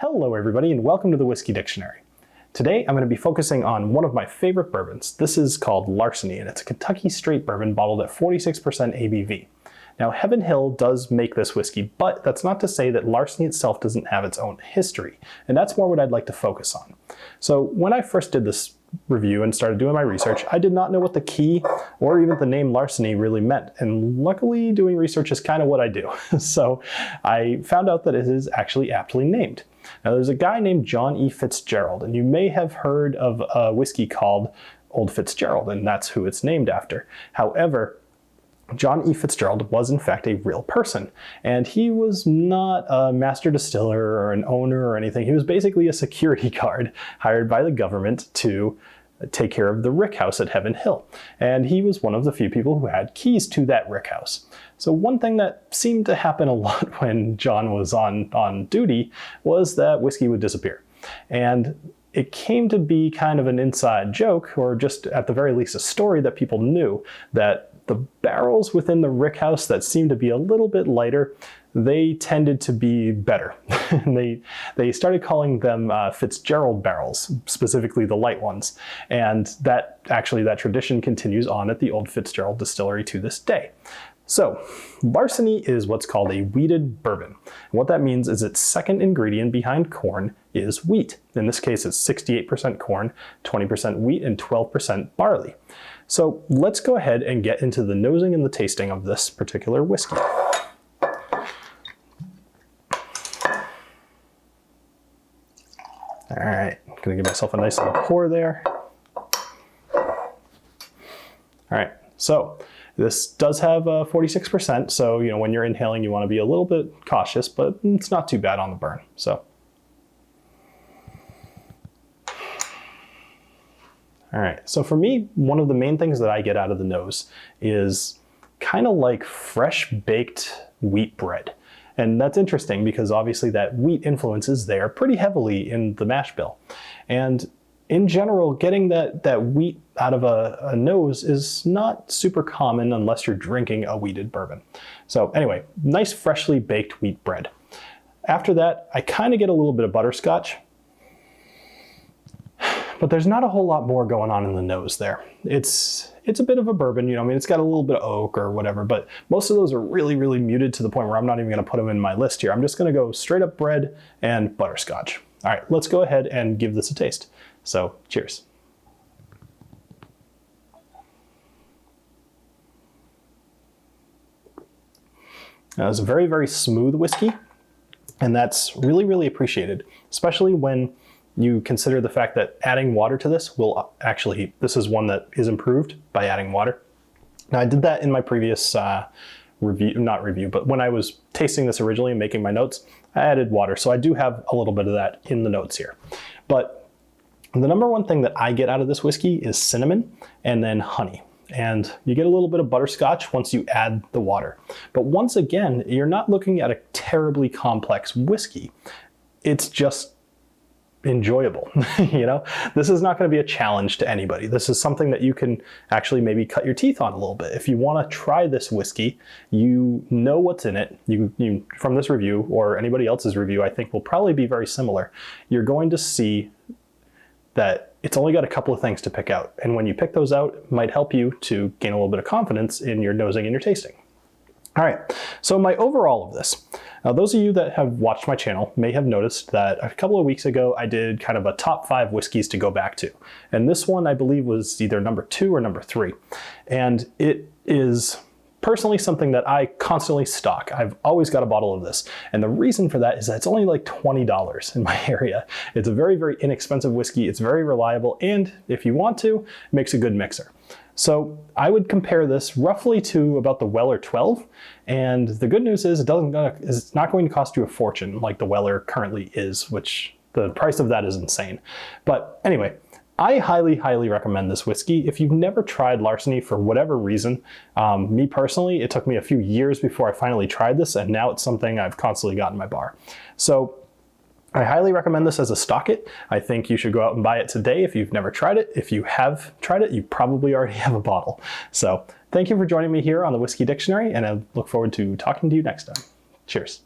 Hello everybody and welcome to the Whiskey Dictionary. Today I'm going to be focusing on one of my favorite bourbons. This is called Larceny and it's a Kentucky straight bourbon bottled at 46% ABV. Now Heaven Hill does make this whiskey, but that's not to say that Larceny itself doesn't have its own history, and that's more what I'd like to focus on. So when I first did this review and started doing my research, I did not know what the key or even the name Larceny really meant, and luckily doing research is kind of what I do. So I found out that it is actually aptly named. Now there's a guy named John E. Fitzgerald, and you may have heard of a whiskey called Old Fitzgerald, and that's who it's named after. However, John E. Fitzgerald was in fact a real person, and he was not a master distiller or an owner or anything. He was basically a security guard hired by the government to take care of the rick house at Heaven Hill. And he was one of the few people who had keys to that rick house. So one thing that seemed to happen a lot when John was on duty was that whiskey would disappear. And it came to be kind of an inside joke, or just at the very least a story that people knew, that the barrels within the rick house that seemed to be a little bit lighter, they tended to be better. they started calling them Fitzgerald barrels, specifically the light ones. And that tradition continues on at the Old Fitzgerald distillery to this day. So Larceny is what's called a wheated bourbon. And what that means is its second ingredient behind corn is wheat. In this case, it's 68% corn, 20% wheat, and 12% barley. So let's go ahead and get into the nosing and the tasting of this particular whiskey. All right, I'm gonna give myself a nice little pour there. All right, so this does have 46%, so when you're inhaling, you want to be a little bit cautious, but it's not too bad on the burn. So, all right. So for me, one of the main things that I get out of the nose is kind of like fresh baked wheat bread. And that's interesting because obviously that wheat influence is there pretty heavily in the mash bill. And in general, getting that wheat out of a nose is not super common unless you're drinking a wheated bourbon. So anyway, nice freshly baked wheat bread. After that, I kind of get a little bit of butterscotch, but there's not a whole lot more going on in the nose there. It's a bit of a bourbon, it's got a little bit of oak or whatever, but most of those are really, really muted to the point where I'm not even gonna put them in my list here. I'm just gonna go straight up bread and butterscotch. All right, let's go ahead and give this a taste. So, cheers. Now, it's a very, very smooth whiskey, and that's really, really appreciated, especially when you consider the fact that adding water to this will this is one that is improved by adding water. Now, I did that in my previous but when I was tasting this originally and making my notes, I added water. So I do have a little bit of that in the notes here. But the number one thing that I get out of this whiskey is cinnamon and then honey. And you get a little bit of butterscotch once you add the water. But once again, you're not looking at a terribly complex whiskey. It's just enjoyable. This is not going to be a challenge to anybody. This is something that you can actually maybe cut your teeth on a little bit. If you want to try this whiskey, you know what's in it. You from this review or anybody else's review, I think will probably be very similar. You're going to see that it's only got a couple of things to pick out. And when you pick those out, it might help you to gain a little bit of confidence in your nosing and your tasting. All right, so my overall of this. Now, those of you that have watched my channel may have noticed that a couple of weeks ago, I did kind of a top 5 whiskeys to go back to. And this one, I believe, was either number 2 or number 3. And it is personally something that I constantly stock. I've always got a bottle of this. And the reason for that is that it's only like $20 in my area. It's a very, very inexpensive whiskey. It's very reliable. And if you want to, it makes a good mixer. So I would compare this roughly to about the Weller 12. And the good news is it's not going to cost you a fortune like the Weller currently is, which the price of that is insane. But anyway, I highly, highly recommend this whiskey. If you've never tried Larceny for whatever reason, me personally, it took me a few years before I finally tried this, and now it's something I've constantly got in my bar. So I highly recommend this as a stock it. I think you should go out and buy it today if you've never tried it. If you have tried it, you probably already have a bottle. So thank you for joining me here on the Whiskey Dictionary, and I look forward to talking to you next time. Cheers.